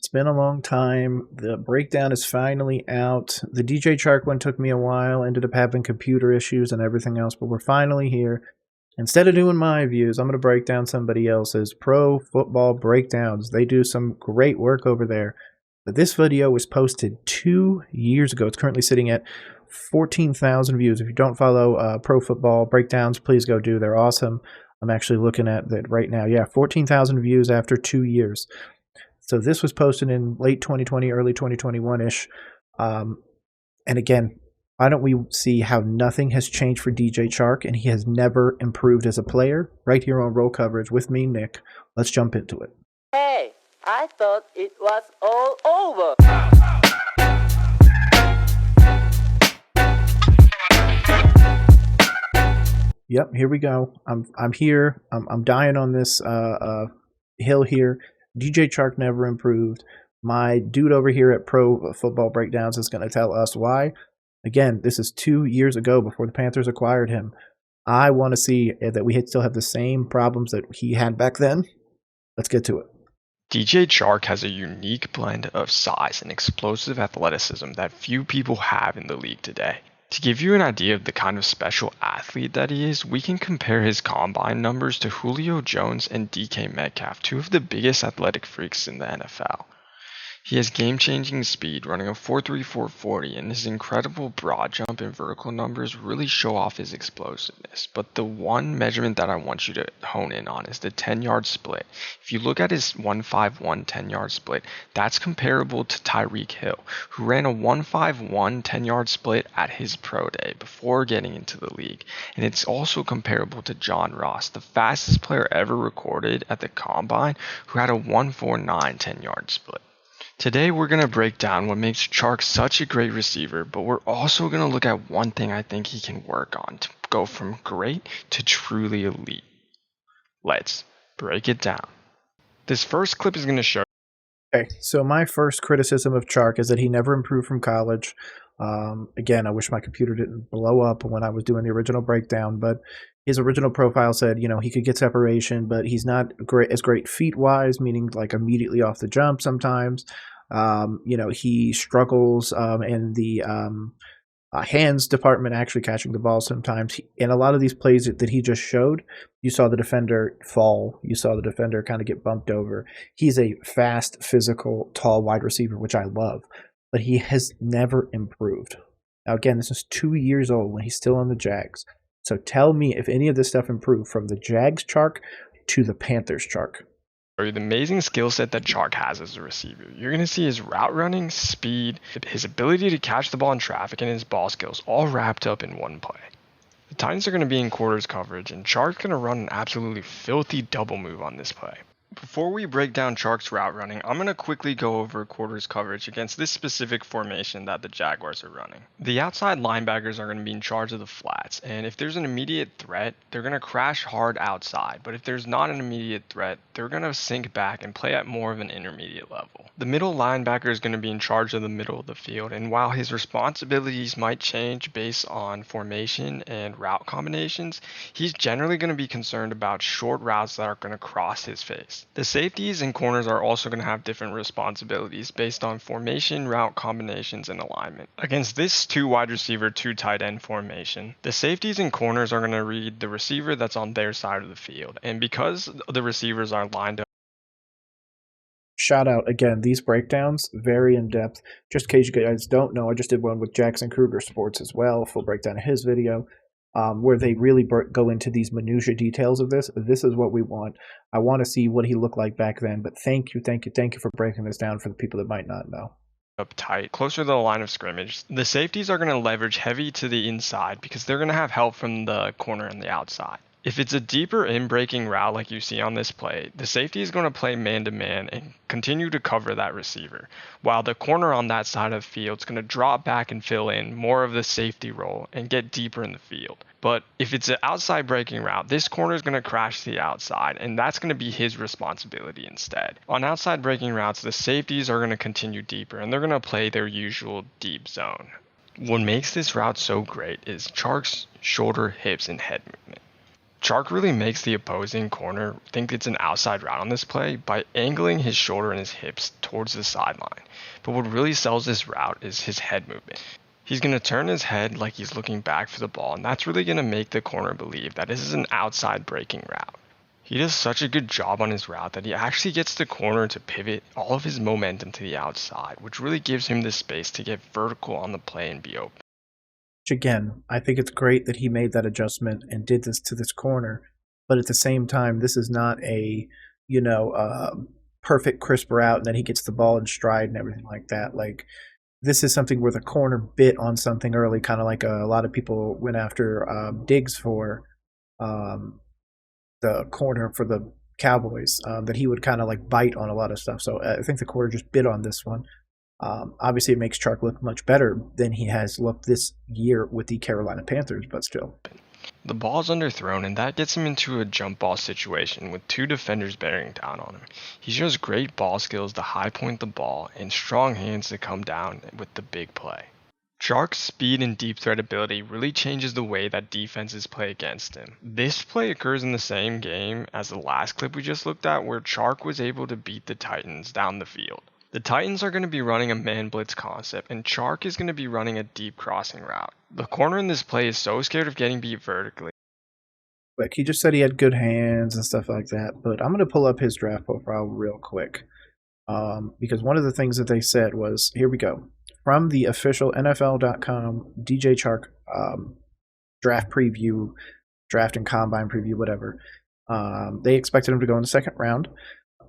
It's been a long time. The breakdown is finally out. The DJ Chark one took me a while, ended up having computer issues and everything else, but we're finally here. Instead of doing my views, I'm going to break down somebody else's pro football breakdowns. They do some great work over there. But this video was posted 2 years ago. It's currently sitting at 14,000 views. If you don't follow pro football breakdowns, please go do. They're awesome. I'm actually looking at that right now. Yeah, 14,000 views after 2 years. So this was posted in late 2020, early 2021-ish. And again, why don't we see how nothing has changed for DJ Chark, and he has never improved as a player, right here on Roll Coverage with me, Nick. Let's jump into it. Hey, I thought it was all over. Yep, here we go. I'm here. I'm dying on this hill here. DJ Chark never improved. My dude over here at Pro Football Breakdowns is going to tell us why. Again, this is 2 years ago before the Panthers acquired him. I want to see that we still have the same problems that he had back then. Let's get to it. DJ Chark has a unique blend of size and explosive athleticism that few people have in the league today. To give you an idea of the kind of special athlete that he is, we can compare his combine numbers to Julio Jones and DK Metcalf, two of the biggest athletic freaks in the NFL. He has game-changing speed, running a 4.34 40, and his incredible broad jump and vertical numbers really show off his explosiveness. But the one measurement that I want you to hone in on is the 10-yard split. If you look at his 1.51 10-yard split, that's comparable to Tyreek Hill, who ran a 1.51 10-yard split at his pro day before getting into the league. And it's also comparable to John Ross, the fastest player ever recorded at the Combine, who had a 1.49 10-yard split. Today we're going to break down what makes Chark such a great receiver, but we're also going to look at one thing I think he can work on to go from great to truly elite. Let's break it down. This first clip is going to show. Okay, so my first criticism of Chark is that he never improved from college. Again, I wish my computer didn't blow up when I was doing the original breakdown, but his original profile said, he could get separation, but he's not great feet-wise, meaning like immediately off the jump sometimes. He struggles in the hands department, actually catching the ball sometimes. In a lot of these plays that he just showed, you saw the defender fall. You saw the defender kind of get bumped over. He's a fast, physical, tall wide receiver, which I love, but he has never improved. Now, again, this is 2 years old when he's still on the Jags. So tell me if any of this stuff improved from the Jags Chark to the Panthers Chark. The amazing skill set that Chark has as a receiver. You're going to see his route running, speed, his ability to catch the ball in traffic, and his ball skills all wrapped up in one play. The Titans are going to be in quarters coverage, and Chark's going to run an absolutely filthy double move on this play. Before we break down Chark's route running, I'm going to quickly go over quarters coverage against this specific formation that the Jaguars are running. The outside linebackers are going to be in charge of the flats, and if there's an immediate threat, they're going to crash hard outside, but if there's not an immediate threat, they're going to sink back and play at more of an intermediate level. The middle linebacker is going to be in charge of the middle of the field, and while his responsibilities might change based on formation and route combinations, he's generally going to be concerned about short routes that are going to cross his face. The safeties and corners are also going to have different responsibilities based on formation, route combinations, and alignment. Against this 2 wide receiver, 2 tight end formation, the safeties and corners are going to read the receiver that's on their side of the field. And because the receivers are lined up. Shout out again, these breakdowns, very in depth. Just in case you guys don't know, I just did one with Jackson Kruger Sports as well, full breakdown of his video. Where they really go into these minutiae details of this. This is what we want. I want to see what he looked like back then, but thank you for breaking this down for the people that might not know. Up tight, closer to the line of scrimmage. The safeties are going to leverage heavy to the inside because they're going to have help from the corner and the outside. If it's a deeper in-breaking route like you see on this play, the safety is going to play man-to-man and continue to cover that receiver, while the corner on that side of the field is going to drop back and fill in more of the safety role and get deeper in the field. But if it's an outside breaking route, this corner is going to crash to the outside, and that's going to be his responsibility instead. On outside breaking routes, the safeties are going to continue deeper, and they're going to play their usual deep zone. What makes this route so great is Chark's shoulder, hips, and head movement. Chark really makes the opposing corner think it's an outside route on this play by angling his shoulder and his hips towards the sideline. But what really sells this route is his head movement. He's going to turn his head like he's looking back for the ball, and that's really going to make the corner believe that this is an outside breaking route. He does such a good job on his route that he actually gets the corner to pivot all of his momentum to the outside, which really gives him the space to get vertical on the play and be open. Again, I think it's great that he made that adjustment and did this to this corner, but at the same time, this is not a, perfect crisp route and then he gets the ball in stride and everything like that. Like, this is something where the corner bit on something early, kind of like a lot of people went after Diggs for the corner for the Cowboys, that he would kind of like bite on a lot of stuff. So I think the corner just bit on this one. Obviously, it makes Chark look much better than he has looked this year with the Carolina Panthers, but still. The ball's underthrown, and that gets him into a jump ball situation with two defenders bearing down on him. He shows great ball skills to high point the ball and strong hands to come down with the big play. Chark's speed and deep threat ability really changes the way that defenses play against him. This play occurs in the same game as the last clip we just looked at, where Chark was able to beat the Titans down the field. The Titans are going to be running a man blitz concept, and Chark is going to be running a deep crossing route. The corner in this play is so scared of getting beat vertically. Like, he just said he had good hands and stuff like that, but I'm going to pull up his draft profile real quick, because one of the things that they said was, here we go, from the official NFL.com DJ Chark draft preview, draft and combine preview, whatever. They expected him to go in the second round.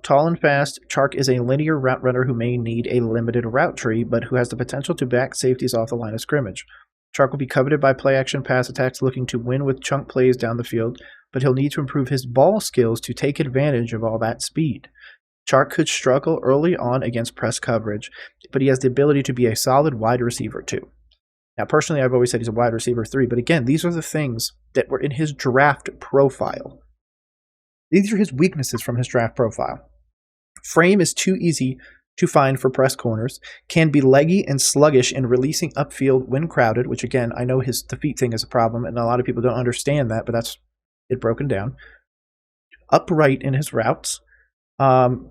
Tall and fast, Chark is a linear route runner who may need a limited route tree, but who has the potential to back safeties off the line of scrimmage. Chark will be coveted by play-action pass attacks looking to win with chunk plays down the field, but he'll need to improve his ball skills to take advantage of all that speed. Chark could struggle early on against press coverage, but he has the ability to be a solid wide receiver too. Now, personally, I've always said he's a wide receiver 3, but again, these are the things that were in his draft profile. These are his weaknesses from his draft profile. Frame is too easy to find for press corners, can be leggy and sluggish in releasing upfield when crowded, which again, I know the feet thing is a problem, and a lot of people don't understand that, but that's it broken down. Upright in his routes,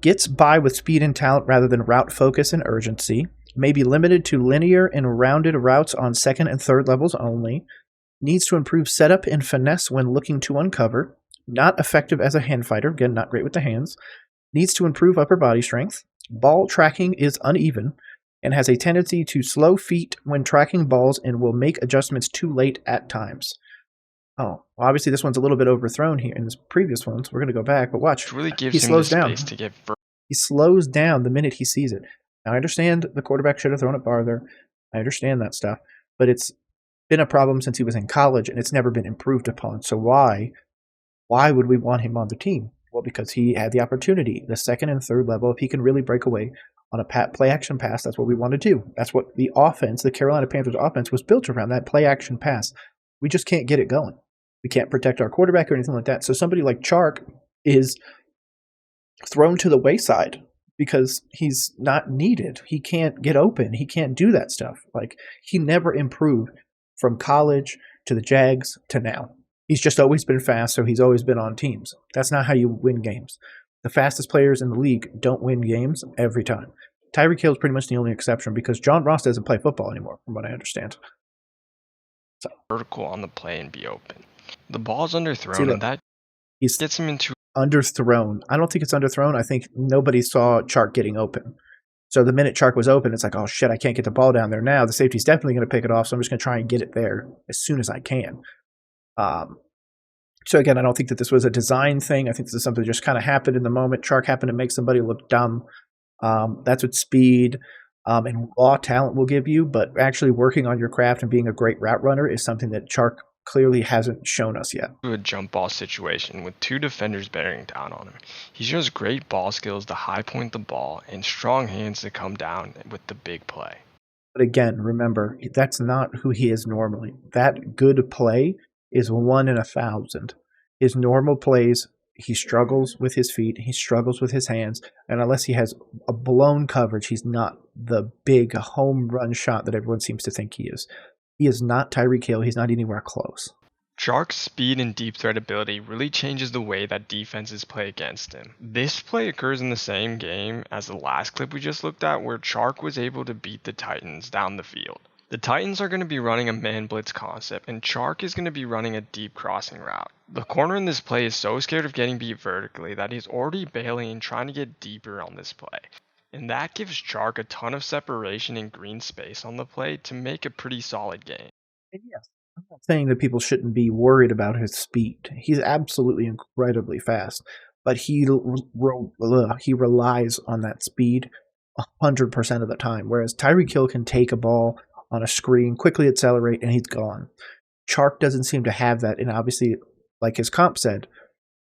gets by with speed and talent rather than route focus and urgency, may be limited to linear and rounded routes on second and third levels only, needs to improve setup and finesse when looking to uncover, not effective as a hand fighter, again, not great with the hands, needs to improve upper body strength, ball tracking is uneven, and has a tendency to slow feet when tracking balls and will make adjustments too late at times. Oh, well, obviously this one's a little bit overthrown here in his previous ones. We're going to go back, but watch. It really gives he him slows the down. space to get He slows down the minute he sees it. Now, I understand the quarterback should have thrown it farther. I understand that stuff, but it's been a problem since he was in college, and it's never been improved upon. So why would we want him on the team? Well, because he had the opportunity, the second and third level, if he can really break away on a play-action pass, that's what we want to do. That's what the offense, the Carolina Panthers offense, was built around, that play-action pass. We just can't get it going. We can't protect our quarterback or anything like that. So somebody like Chark is thrown to the wayside because he's not needed. He can't get open. He can't do that stuff. Like, he never improved from college to the Jags to now. He's just always been fast, so he's always been on teams. That's not how you win games. The fastest players in the league don't win games every time. Tyreek Hill is pretty much the only exception because John Ross doesn't play football anymore, from what I understand. So, vertical on the play and be open. The ball's underthrown, and that gets him into underthrown. I don't think it's underthrown. I think nobody saw Chark getting open. So the minute Chark was open, it's like, oh shit, I can't get the ball down there now. The safety's definitely going to pick it off, so I'm just going to try and get it there as soon as I can. So again, I don't think that this was a design thing. I think this is something that just kind of happened in the moment. Chark happened to make somebody look dumb. That's what speed and raw talent will give you, but actually working on your craft and being a great route runner is something that Chark clearly hasn't shown us yet. A jump ball situation with two defenders bearing down on him. He shows great ball skills to high point the ball and strong hands to come down with the big play. But again, remember, that's not who he is normally. That good play is 1 in 1,000. His normal plays, he struggles with his feet, he struggles with his hands, and unless he has a blown coverage, he's not the big home run shot that everyone seems to think he is. He is not Tyreek Hill. He's not anywhere close. Chark's speed and deep threat ability really changes the way that defenses play against him. This play occurs in the same game as the last clip we just looked at, where Chark was able to beat the Titans down the field. The Titans are going to be running a man blitz concept, and Chark is going to be running a deep crossing route. The corner in this play is so scared of getting beat vertically that he's already bailing and trying to get deeper on this play. And that gives Chark a ton of separation and green space on the play to make a pretty solid game. And yes, I'm not saying that people shouldn't be worried about his speed. He's absolutely incredibly fast, but he relies on that speed 100% of the time, whereas Tyreek Hill can take a ball on a screen, quickly accelerate, and he's gone. Chark doesn't seem to have that, and obviously, like his comp said,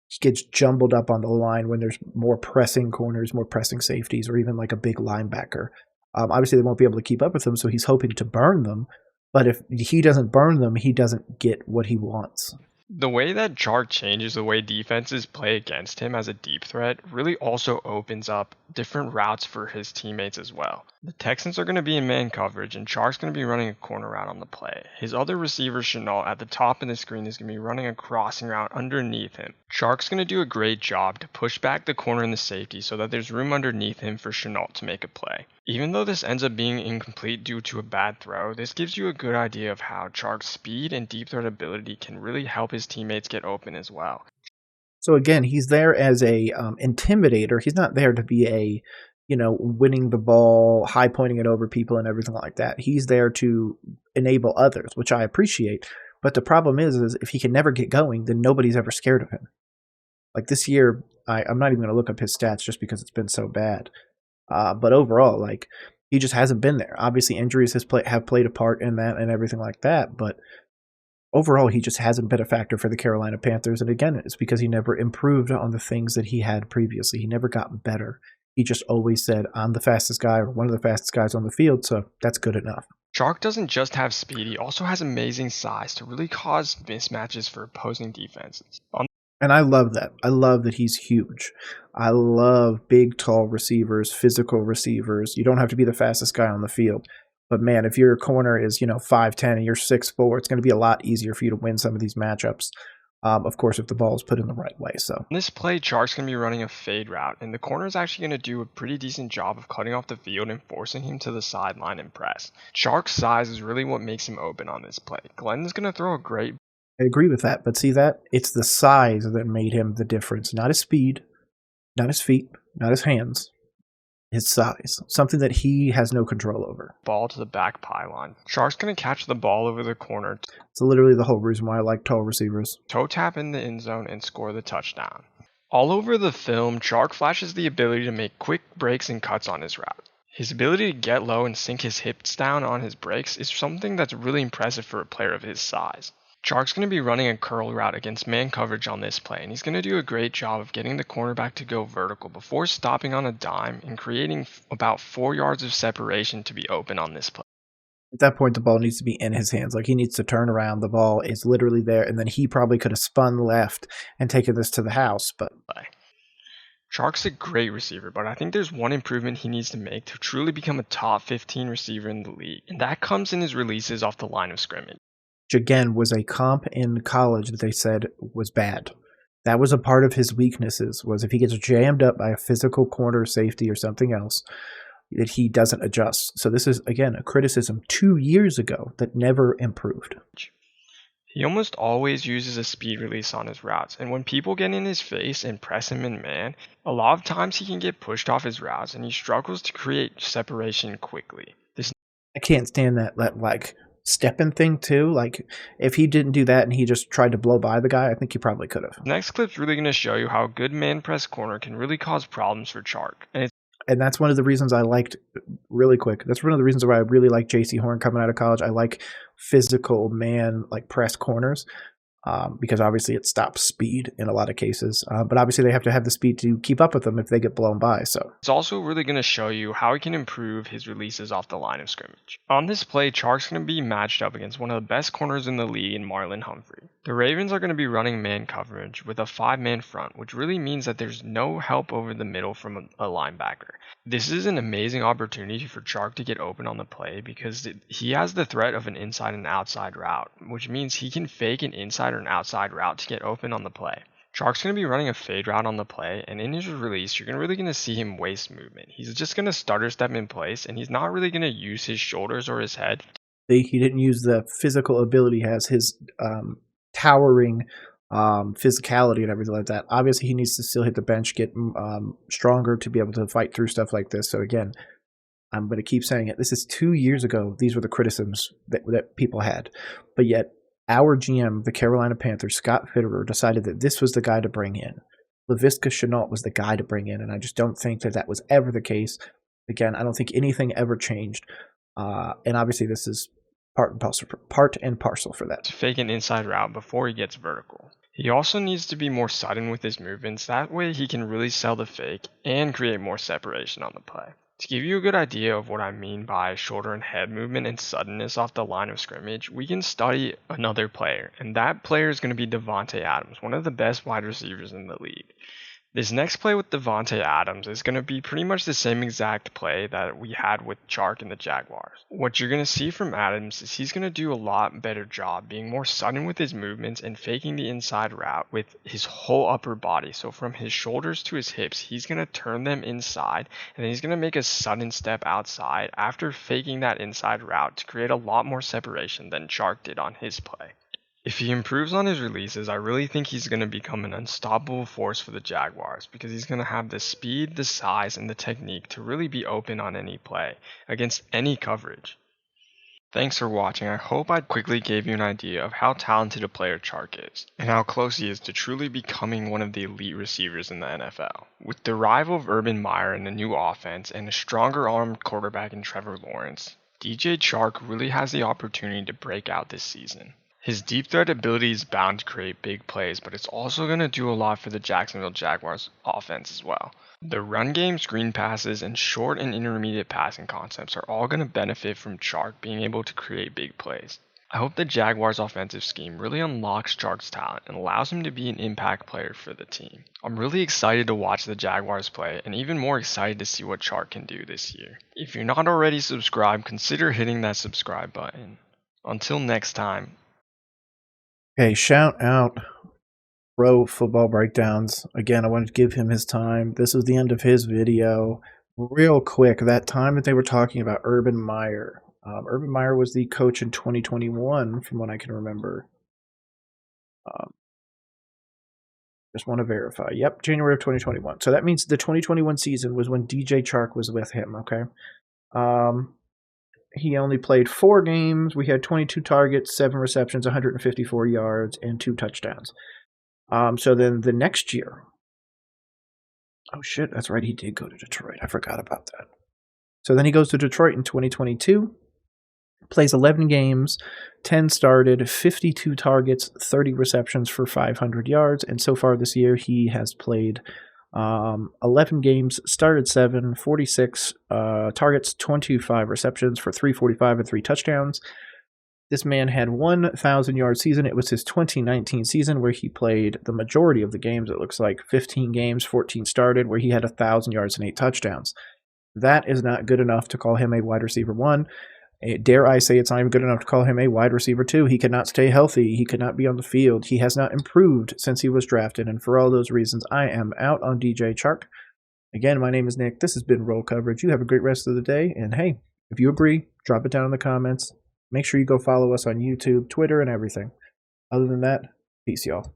he gets jumbled up on the line when there's more pressing corners, more pressing safeties, or even like a big linebacker. Obviously, they won't be able to keep up with him, so he's hoping to burn them. But if he doesn't burn them, he doesn't get what he wants. The way that Chark changes the way defenses play against him as a deep threat really also opens up different routes for his teammates as well. The Texans are going to be in man coverage, and Chark's going to be running a corner route on the play. His other receiver, Chenault, at the top of the screen is going to be running a crossing route underneath him. Chark's going to do a great job to push back the corner and the safety so that there's room underneath him for Chenault to make a play. Even though this ends up being incomplete due to a bad throw, this gives you a good idea of how Chark's speed and deep threat ability can really help his teammates get open as well. So again, he's there as a intimidator. He's not there to be a, winning the ball, high pointing it over people and everything like that. He's there to enable others, which I appreciate. But the problem is if he can never get going, then nobody's ever scared of him. Like this year, I'm not even going to look up his stats just because it's been so bad. But overall, he just hasn't been there. Obviously, injuries have played a part in that and everything like that. But overall, he just hasn't been a factor for the Carolina Panthers. And again, it's because he never improved on the things that he had previously. He never got better. He just always said, I'm the fastest guy or one of the fastest guys on the field, so that's good enough. Chark doesn't just have speed, he also has amazing size to really cause mismatches for opposing defenses. And I love that. I love that he's huge. I love big, tall receivers, physical receivers. You don't have to be the fastest guy on the field. But man, if your corner is 5'10" and you're 6'4", it's going to be a lot easier for you to win some of these matchups. Of course, if the ball is put in the right way. So in this play, Chark's going to be running a fade route, and the corner is actually going to do a pretty decent job of cutting off the field and forcing him to the sideline and press. Chark's size is really what makes him open on this play. Glenn's going to throw a great... I agree with that, but see that? It's the size that made him the difference, not his speed, not his feet, not his hands. His size, something that he has no control over. Ball to the back pylon. Chark's going to catch the ball over the corner. It's literally the whole reason why I like tall receivers. Toe tap in the end zone and score the touchdown. All over the film, Chark flashes the ability to make quick breaks and cuts on his route. His ability to get low and sink his hips down on his breaks is something that's really impressive for a player of his size. Chark's going to be running a curl route against man coverage on this play, and he's going to do a great job of getting the cornerback to go vertical before stopping on a dime and creating about 4 yards of separation to be open on this play. At that point, the ball needs to be in his hands. He needs to turn around. The ball is literally there, and then he probably could have spun left and taken this to the house. But Chark's a great receiver, but I think there's one improvement he needs to make to truly become a top 15 receiver in the league, and that comes in his releases off the line of scrimmage. Again, was a comp in college that they said was bad. That was a part of his weaknesses, was if he gets jammed up by a physical corner safety or something else, that he doesn't adjust. So this is, again, a criticism 2 years ago that never improved. He almost always uses a speed release on his routes, and when people get in his face and press him in man, a lot of times he can get pushed off his routes and he struggles to create separation quickly. I can't stand that stepping thing too. If he didn't do that and he just tried to blow by the guy, I think he probably could have. Next clip's really going to show you how a good man press corner can really cause problems for Chark. And that's one of the reasons I liked, really quick, that's one of the reasons why I really like J.C. Horn coming out of college. I like physical man, press corners. Because obviously it stops speed in a lot of cases. But obviously they have to have the speed to keep up with them if they get blown by. So it's also really going to show you how he can improve his releases off the line of scrimmage. On this play, Chark's going to be matched up against one of the best corners in the league in Marlon Humphrey. The Ravens are going to be running man coverage with a 5-man front, which really means that there's no help over the middle from a linebacker. This is an amazing opportunity for Chark to get open on the play because he has the threat of an inside and outside route, which means he can fake an inside inside or an outside route to get open on the play. Chark's going to be running a fade route on the play, and in his release, you're really going to see him waste movement. He's just going to stutter step in place, and he's not really going to use his shoulders or his head. He didn't use the physical ability he has, his towering physicality and everything like that. Obviously, he needs to still hit the bench, get stronger to be able to fight through stuff like this. So again, I'm going to keep saying it. This is 2 years ago. These were the criticisms that people had. But yet, our GM, the Carolina Panthers, Scott Fitterer, decided that this was the guy to bring in. Laviska Shenault was the guy to bring in, and I just don't think that was ever the case. Again, I don't think anything ever changed. And obviously, this is part and parcel for that. To fake an inside route before he gets vertical. He also needs to be more sudden with his movements. That way he can really sell the fake and create more separation on the play. To give you a good idea of what I mean by shoulder and head movement and suddenness off the line of scrimmage, we can study another player, and that player is going to be Davante Adams, one of the best wide receivers in the league. This next play with Davante Adams is going to be pretty much the same exact play that we had with Chark and the Jaguars. What you're going to see from Adams is he's going to do a lot better job being more sudden with his movements and faking the inside route with his whole upper body. So from his shoulders to his hips, he's going to turn them inside, and then he's going to make a sudden step outside after faking that inside route to create a lot more separation than Chark did on his play. If he improves on his releases, I really think he's going to become an unstoppable force for the Jaguars because he's going to have the speed, the size, and the technique to really be open on any play against any coverage. Thanks for watching. I hope I quickly gave you an idea of how talented a player Chark is and how close he is to truly becoming one of the elite receivers in the NFL. With the arrival of Urban Meyer in a new offense and a stronger armed quarterback in Trevor Lawrence, DJ Chark really has the opportunity to break out this season. His deep threat ability is bound to create big plays, but it's also going to do a lot for the Jacksonville Jaguars offense as well. The run game, screen passes, and short and intermediate passing concepts are all going to benefit from Chark being able to create big plays. I hope the Jaguars offensive scheme really unlocks Chark's talent and allows him to be an impact player for the team. I'm really excited to watch the Jaguars play and even more excited to see what Chark can do this year. If you're not already subscribed, consider hitting that subscribe button. Until next time. Hey, shout out Pro Football Breakdowns. Again, I wanted to give him his time. This is the end of his video. Real quick, that time that they were talking about Urban Meyer. Urban Meyer was the coach in 2021, from what I can remember. Just want to verify. Yep, January of 2021. So that means the 2021 season was when DJ Chark was with him, okay? He only played 4 games. We had 22 targets, 7 receptions, 154 yards, and 2 touchdowns. So then the next year, oh shit, that's right, he did go to Detroit. I forgot about that. So then he goes to Detroit in 2022, plays 11 games, 10 started, 52 targets, 30 receptions for 500 yards, and so far this year he has played 11 games, started 7, 46 targets, 25 receptions for 345 and 3 touchdowns. This man had 1,000-yard season. It was his 2019 season where he played the majority of the games. It looks like 15 games, 14 started, where he had 1,000 yards and 8 touchdowns. That is not good enough to call him a wide receiver 1. Dare I say it's not even good enough to call him a wide receiver 2. He cannot stay healthy. He cannot be on the field. He has not improved since he was drafted. And for all those reasons, I am out on DJ Chark. Again, my name is Nick. This has been Roll Coverage. You have a great rest of the day. And hey, if you agree, drop it down in the comments. Make sure you go follow us on YouTube, Twitter, and everything. Other than that, peace, y'all.